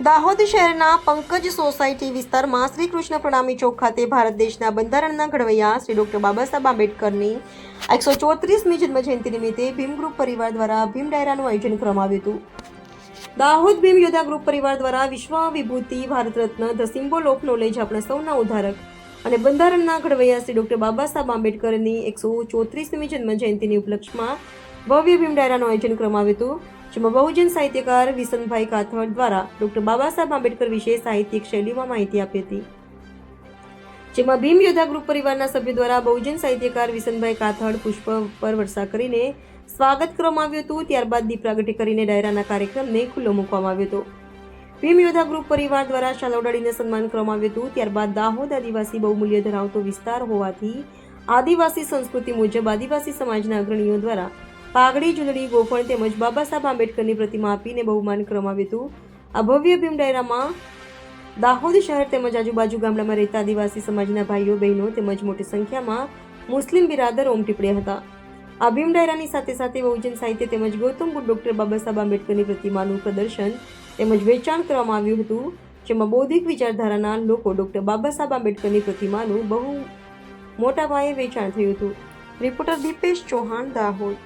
દાહોદ શહેરના પંકજ સોસાયટી વિસ્તારમાં શ્રી કૃષ્ણ પ્રણામી ચોક ખાતે ભારત દેશના બંધારણના ઘડવૈયા શ્રી ડોક્ટર બાબા સાહેબ આંબેડકરની 134મી જન્મજયંતિ નિમિત્તે ભીમ ગ્રુપ પરિવાર દ્વારા ભીમ ડાયરાનું આયોજન કરવામાં આવ્યું હતું। દાહોદ ભીમ યોદ્ધા ગ્રુપ પરિવાર દ્વારા વિશ્વ વિભૂતિ Bharat Ratna the symbol of knowledge આપણા સૌના ઉદ્ધારક અને બંધારણના ઘડવૈયા શ્રી ડોક્ટર બાબા સાહેબ આંબેડકરની 134મી જન્મજયંતિની ઉપલક્ષમાં ભવ્ય ભીમ ડાયરાનું આયોજન કરવામાં આવ્યું હતું, જેમાં બહુજન સાહિત્યકાર વિસનભાઈ કાથડ દ્વારા ડોક્ટર બાબા સાહેબ આંબેડકર વિશે સાહિત્યિક શૈલીમાં માહિતી આપી હતી, જેમાં ભીમ યોદ્ધા ગ્રુપ પરિવારના સભ્યો દ્વારા બહુજન સાહિત્યકાર વિસનભાઈ કાથડ પુષ્પ પર વર્ષા કરીને સ્વાગત કરવામાં આવ્યું હતું। ત્યારબાદ દીપ પ્રાગટ્ય કરીને ડાયરાના કાર્યક્રમને ખુલ્લો મૂકવામાં આવ્યો હતો। ભીમ યોદ્ધા ગ્રુપ પરિવાર દ્વારા શાલ ઉડાડીને સન્માન કરવામાં આવ્યું હતું। ત્યારબાદ દાહોદ આદિવાસી બહુમૂલ્ય ધરાવતો વિસ્તાર હોવાથી આદિવાસી સંસ્કૃતિ મુજબ આદિવાસી સમાજના અગ્રણીઓ દ્વારા પાઘડી, ચૂંદડી, ગોફણ તેમજ બાબા સાહેબ આંબેડકરની પ્રતિમા આપીને બહુમાન કરવામાં આવ્યું હતું। આ ભવ્ય ભીમ ડાયરામાં દાહોદ શહેર તેમજ આજુબાજુ ગામડામાં રહેતા આદિવાસી સમાજના ભાઈઓ બહેનો તેમજ મોટી સંખ્યામાં મુસ્લિમ બિરાદરો ઉમટી પડ્યા હતા। આ ભીમ ડાયરાની સાથે સાથે બહુજન સાહિત્ય તેમજ ગૌતમ બુદ્ધ ડોક્ટર બાબા સાહેબ આંબેડકરની પ્રતિમાનું પ્રદર્શન તેમજ વેચાણ કરવામાં આવ્યું હતું, જેમાં બૌદ્ધિક વિચારધારાના લોકો ડોક્ટર બાબા સાહેબ આંબેડકરની પ્રતિમાનું બહુ મોટા પાયે વેચાણ થયું હતું। રિપોર્ટર દીપેશ ચૌહાણ, દાહોદ।